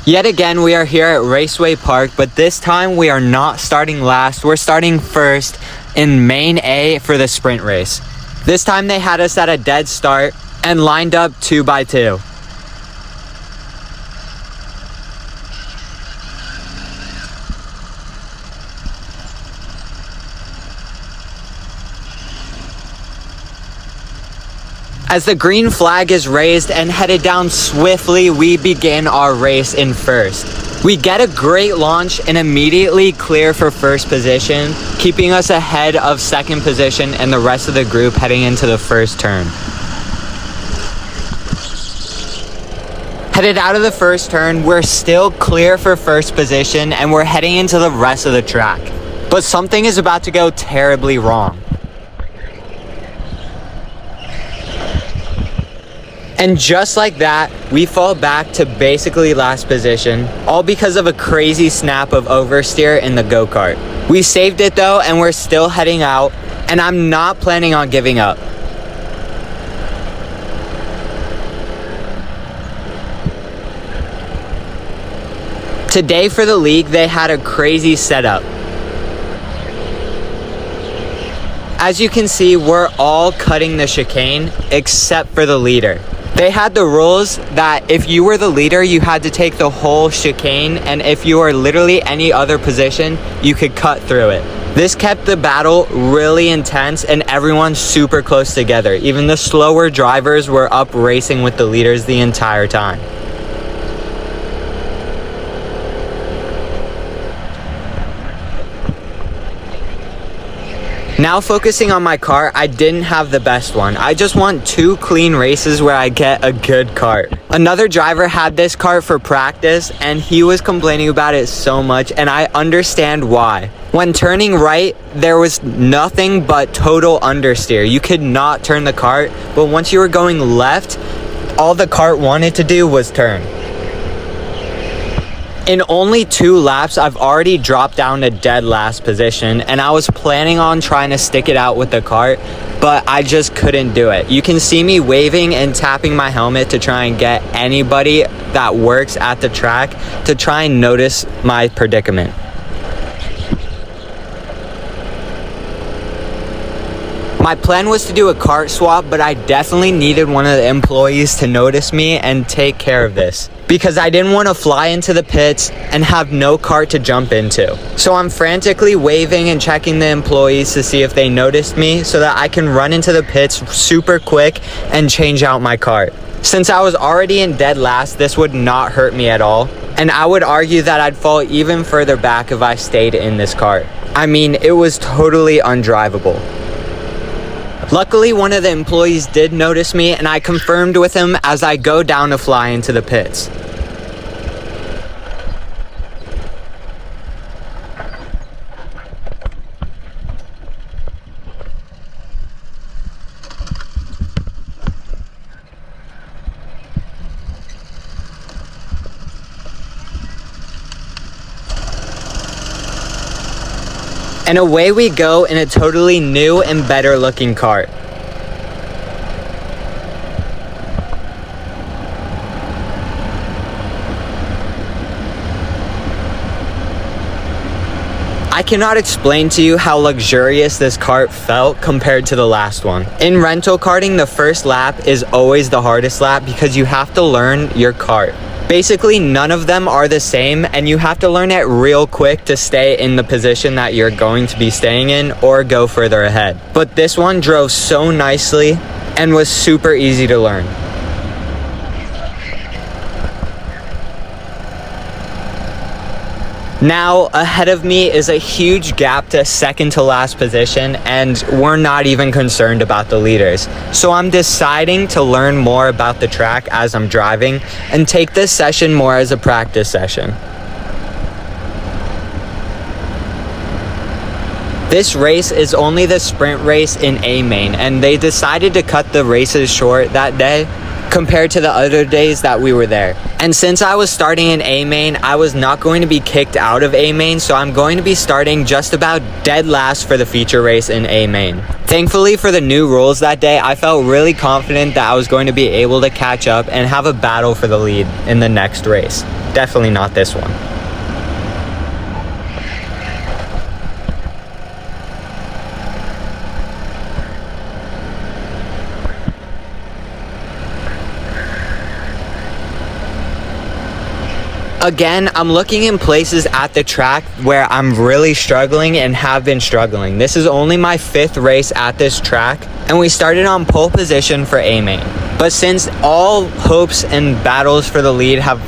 Yet again, we are here at Raceway Park, but this time we are not starting last. We're starting first in Main A for the sprint race. This time they had us at a dead start and lined up 2 by 2. As the green flag is raised and headed down swiftly, we begin our race in first. We get a great launch and immediately clear for first position, keeping us ahead of second position and the rest of the group heading into the first turn. Headed out of the first turn, we're still clear for first position and we're heading into the rest of the track. But something is about to go terribly wrong. And just like that, we fall back to basically last position, all because of a crazy snap of oversteer in the go-kart. We saved it though, and we're still heading out, and I'm not planning on giving up. Today for the league, they had a crazy setup. As you can see, we're all cutting the chicane except for the leader. They had the rules that if you were the leader, you had to take the whole chicane, and if you were literally any other position, you could cut through it. This kept the battle really intense and everyone super close together. Even the slower drivers were up racing with the leaders the entire time. Now focusing on my car, I didn't have the best one. I just want 2 clean races where I get a good kart. Another driver had this kart for practice and he was complaining about it so much, and I understand why. When turning right, there was nothing but total understeer. You could not turn the kart, but once you were going left, all the kart wanted to do was turn. In only 2 laps, I've already dropped down to dead last position, and I was planning on trying to stick it out with the kart, but I just couldn't do it. You can see me waving and tapping my helmet to try and get anybody that works at the track to try and notice my predicament. My plan was to do a kart swap, but I definitely needed one of the employees to notice me and take care of this, because I didn't want to fly into the pits and have no kart to jump into. So I'm frantically waving and checking the employees to see if they noticed me so that I can run into the pits super quick and change out my kart. Since I was already in dead last, this would not hurt me at all, and I would argue that I'd fall even further back if I stayed in this kart. I mean, it was totally undrivable. Luckily, one of the employees did notice me, and I confirmed with him as I go down to fly into the pits. And away we go in a totally new and better looking kart. I cannot explain to you how luxurious this kart felt compared to the last one. In rental karting, the first lap is always the hardest lap because you have to learn your kart. Basically, none of them are the same, and you have to learn it real quick to stay in the position that you're going to be staying in or go further ahead. But this one drove so nicely and was super easy to learn. Now, ahead of me is a huge gap to second to last position, and we're not even concerned about the leaders. So I'm deciding to learn more about the track as I'm driving and take this session more as a practice session. This race is only the sprint race in A main, and they decided to cut the races short that day compared to the other days that we were there. And since I was starting in A main, I was not going to be kicked out of A main, so I'm going to be starting just about dead last for the feature race in A main. Thankfully for the new rules that day, I felt really confident that I was going to be able to catch up and have a battle for the lead in the next race. definitely not this one. Again, I'm looking in places at the track where I'm really struggling and have been struggling. This is only my 5th race at this track, and we started on pole position for A-Main. But since all hopes and battles for the lead have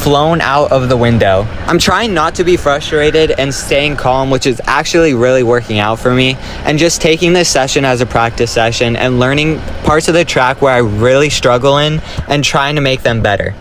flown out of the window, I'm trying not to be frustrated and staying calm, which is actually really working out for me, and just taking this session as a practice session and learning parts of the track where I really struggle in and trying to make them better.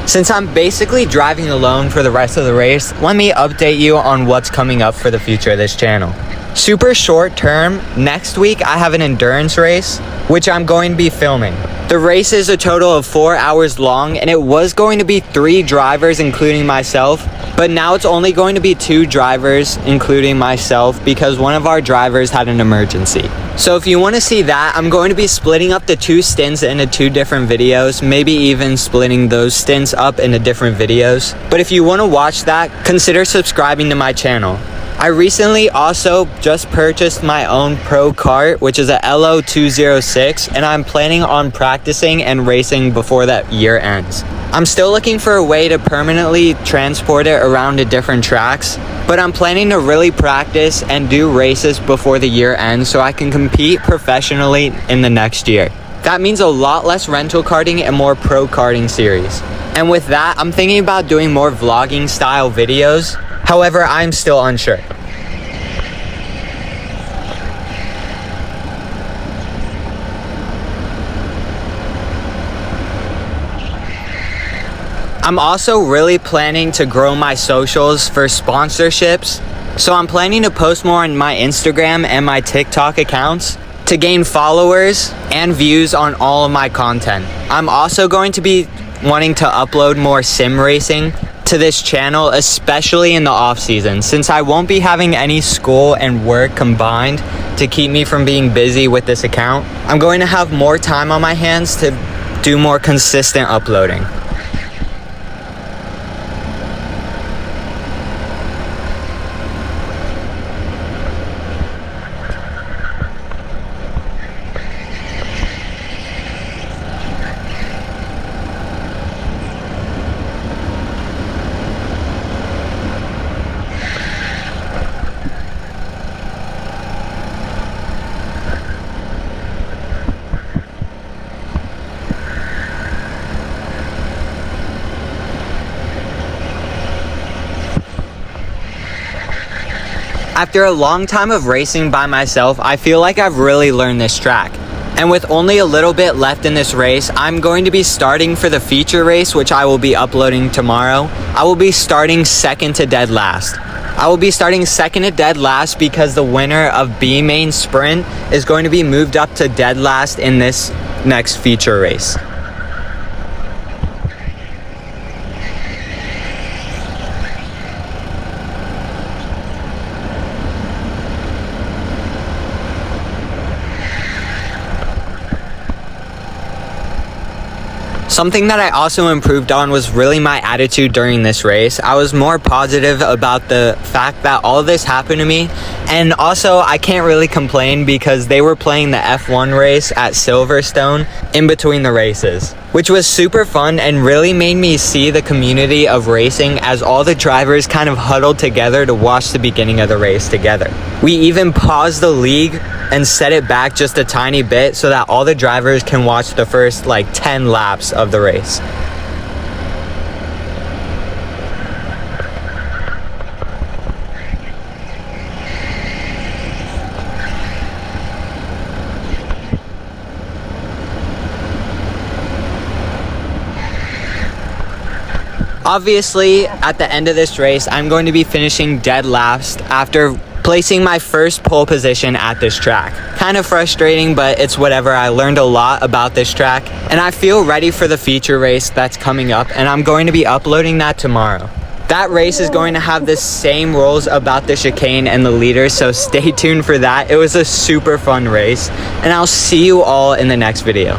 Since I'm basically driving alone for the rest of the race, let me update you on what's coming up for the future of this channel. Super short term, next week I have an endurance race, which I'm going to be filming. The race is a total of 4 hours long, and it was going to be 3 drivers including myself, but now it's only going to be 2 drivers including myself because one of our drivers had an emergency. So if you want to see that, I'm going to be splitting up the 2 stints into 2 different videos, maybe even splitting those stints up into different videos. But if you want to watch that, consider subscribing to my channel. I recently also just purchased my own pro kart, which is a LO206, and I'm planning on practicing and racing before that year ends. I'm still looking for a way to permanently transport it around to different tracks, but I'm planning to really practice and do races before the year ends so I can compete professionally in the next year. That means a lot less rental karting and more pro karting series. And with that, I'm thinking about doing more vlogging style videos. However, I'm still unsure. I'm also really planning to grow my socials for sponsorships. So I'm planning to post more on my Instagram and my TikTok accounts to gain followers and views on all of my content. I'm also going to be wanting to upload more sim racing to this channel, especially in the off season, since I won't be having any school and work combined to keep me from being busy with this account. I'm going to have more time on my hands to do more consistent uploading. After a long time of racing by myself, I feel like I've really learned this track. And with only a little bit left in this race, I'm going to be starting for the feature race, which I will be uploading tomorrow. I will be starting second to dead last. I will be starting second to dead last because the winner of B main sprint is going to be moved up to dead last in this next feature race. Something that I also improved on was really my attitude during this race. I was more positive about the fact that all of this happened to me, and also I can't really complain because they were playing the F1 race at Silverstone in between the races, which was super fun and really made me see the community of racing as all the drivers kind of huddled together to watch the beginning of the race together. We even paused the league and set it back just a tiny bit so that all the drivers can watch the first 10 laps of the race. Obviously, at the end of this race, I'm going to be finishing dead last after placing my first pole position at this track. Kind of frustrating, but it's whatever. I learned a lot about this track, and I feel ready for the feature race that's coming up, and I'm going to be uploading that tomorrow. That race is going to have the same rules about the chicane and the leaders, so stay tuned for that. It was a super fun race, and I'll see you all in the next video.